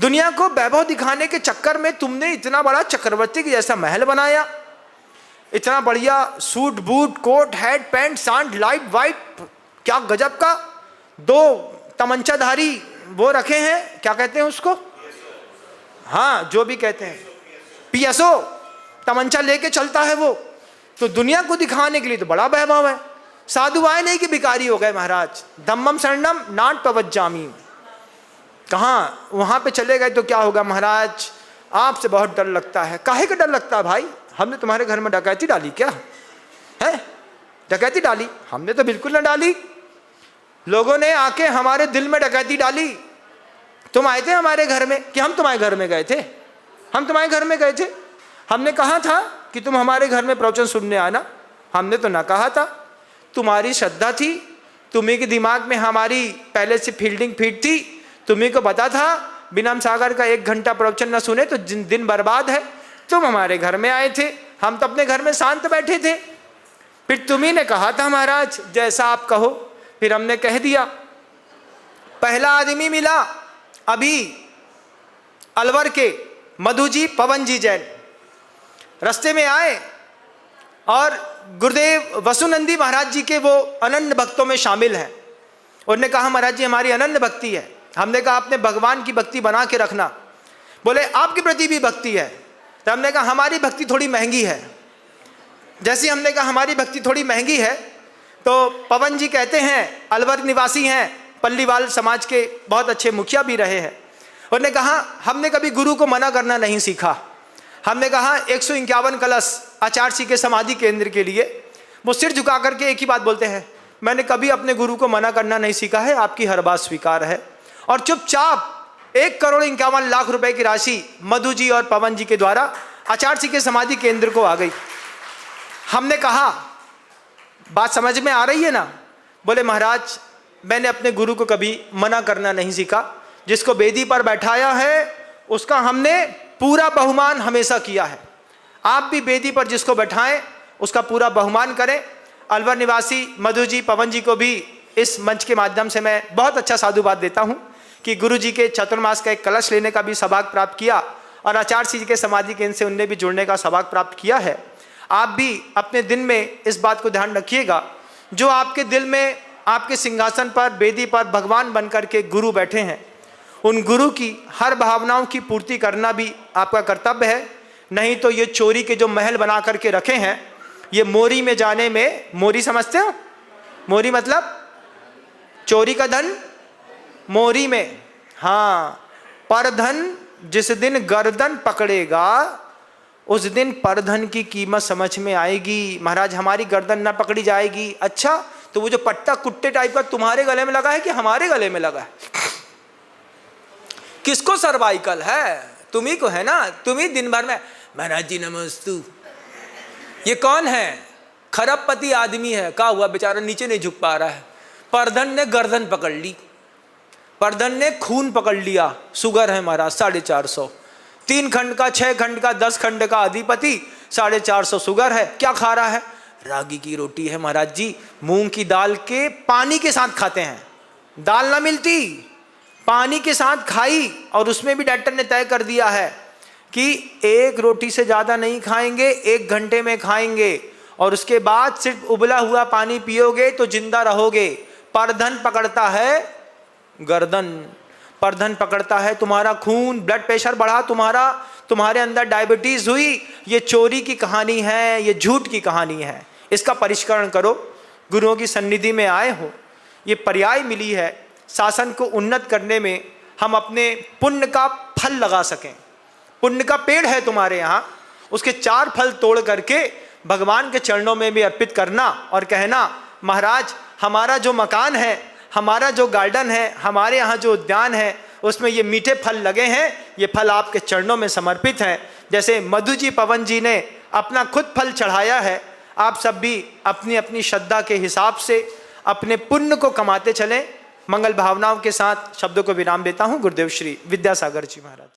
दुनिया को वैभव दिखाने के चक्कर में तुमने इतना बड़ा चक्रवर्ती के जैसा महल बनाया, इतना बढ़िया suit boot coat hat pant सांड लाइट वाइट, क्या गजब का 2 तमंचाधारी वो रखे हैं, क्या कहते हैं उसको, हाँ जो भी कहते हैं, PSO तमंचा लेके चलता है वो। तो दुनिया को दिखाने के लिए तो बड़ा वैभव है। साधु आए नहीं कि भिखारी हो गए महाराज। धम्मम शरणम नाट पवज्जामी, कहाँ वहां पे चले गए तो क्या होगा महाराज, आपसे बहुत डर लगता है। काहे का डर लगता है भाई, हमने तुम्हारे घर में डकैती डाली क्या है? डकैती डाली? हमने तो बिल्कुल ना डाली, लोगों ने आके हमारे दिल में डकैती डाली। तुम आए थे हमारे घर में कि हम तुम्हारे घर में गए थे? हम तुम्हारे घर में गए थे? हमने कहा था कि तुम हमारे घर में प्रवचन सुनने आना? हमने तो ना कहा था। तुम्हारी श्रद्धा थी, तुम्ही के दिमाग में हमारी पहले से फील्डिंग फिट थी, तुम्ही को पता था बिना सागर का 1 घंटा प्रवचन न सुने तो दिन बर्बाद है। तुम हमारे घर में आए थे, हम तो अपने घर में शांत बैठे थे। फिर तुम्ही ने कहा था महाराज जैसा आप कहो, फिर हमने कह दिया। पहला आदमी मिला अभी अलवर के मधु जी पवन जी जैन, रास्ते में आए और गुरुदेव वसुनंदी महाराज जी के वो अनन्य भक्तों में शामिल हैं। उन्होंने कहा महाराज जी हमारी अनन्य भक्ति है। हमने कहा आपने भगवान की भक्ति बना के रखना। बोले आपके प्रति भी भक्ति है। तो हमने कहा हमारी भक्ति थोड़ी महंगी है। जैसे हमने कहा हमारी भक्ति थोड़ी महंगी है, तो पवन जी कहते हैं अलवर निवासी हैं, पल्लीवाल समाज के बहुत अच्छे मुखिया भी रहे हैं। उन्होंने कहा हमने कभी गुरु को मना करना नहीं सीखा। हमने कहा 151 कलश आचार्य जी के समाधि केंद्र के लिए वो सिर झुका करके एक ही बात बोलते हैं, मैंने कभी अपने गुरु को मना करना नहीं सीखा है, आपकी हर बात स्वीकार है। और चुपचाप 1,51,00,000 रुपए की राशि मधु जी और पवन जी के द्वारा आचार्य जी के समाधि केंद्र को आ गई। हमने कहा बात समझ में आ रही है ना? बोले महाराज मैंने अपने गुरु को कभी मना करना नहीं सीखा, जिसको वेदी पर बैठाया है उसका हमने पूरा बहुमान हमेशा किया है। आप भी वेदी पर जिसको बैठाएं उसका पूरा बहुमान करें। अलवर निवासी मधु जी पवन जी को भी इस मंच के माध्यम से मैं बहुत अच्छा साधुवाद देता हूं कि गुरु जी के चतुर्मास का एक कलश लेने का भी सौभाग्य प्राप्त किया और आचार्य जी के समाधि केंद्र से उनने भी जुड़ने का सौभाग्य प्राप्त किया है। आप भी अपने दिन में इस बात को ध्यान रखिएगा, जो आपके दिल में आपके सिंहासन पर वेदी पर भगवान बनकर के गुरु बैठे हैं, उन गुरु की हर भावनाओं की पूर्ति करना भी आपका कर्तव्य है। नहीं तो ये चोरी के जो महल बना करके रखे हैं, ये मोरी में जाने में, मोरी समझते हो? मोरी मतलब चोरी का धन मोरी में, हाँ, पर धन जिस दिन गर्दन पकड़ेगा उस दिन परधन की कीमत समझ में आएगी। महाराज हमारी गर्दन ना पकड़ी जाएगी। अच्छा तो वो जो पट्टा कुट्टे टाइप का तुम्हारे गले में लगा है कि हमारे गले में लगा है? किसको सर्वाइकल है? तुम्ही को है ना। तुम्ही दिन भर में महाराज जी नमस्तु, ये कौन है? खरबपति आदमी है, क्या हुआ बेचारा नीचे नहीं झुक पा रहा है। परधन ने गर्दन पकड़ ली, परधन ने खून पकड़ लिया, शुगर है महाराज 450, 3 खंड का 6 खंड का 10 खंड का अधिपति, 450 शुगर है। क्या खा रहा है? रागी की रोटी है महाराज जी, मूंग की दाल के पानी के साथ खाते हैं। दाल ना मिलती, पानी के साथ खाई, और उसमें भी डॉक्टर ने तय कर दिया है कि 1 रोटी से ज़्यादा नहीं खाएंगे, 1 घंटे में खाएंगे, और उसके बाद सिर्फ उबला हुआ पानी पियोगे तो जिंदा रहोगे। परधन पकड़ता है गर्दन, परधन पकड़ता है तुम्हारा खून, ब्लड प्रेशर बढ़ा तुम्हारा, तुम्हारे अंदर डायबिटीज हुई। ये चोरी की कहानी है, ये झूठ की कहानी है। इसका परिष्करण करो। गुरुओं की सन्निधि में आए हो, ये पर्याय मिली है शासन को उन्नत करने में, हम अपने पुण्य का फल लगा सकें। पुण्य का पेड़ है तुम्हारे यहाँ, उसके 4 फल तोड़ करके भगवान के चरणों में भी अर्पित करना और कहना महाराज हमारा जो मकान है, हमारा जो गार्डन है, हमारे यहाँ जो उद्यान है, उसमें ये मीठे फल लगे हैं, ये फल आपके चरणों में समर्पित हैं। जैसे मधु जी पवन जी ने अपना खुद फल चढ़ाया है, आप सब भी अपनी अपनी श्रद्धा के हिसाब से अपने पुण्य को कमाते चलें। मंगल भावनाओं के साथ शब्दों को विराम देता हूँ। गुरुदेव श्री विद्यासागर जी महाराज।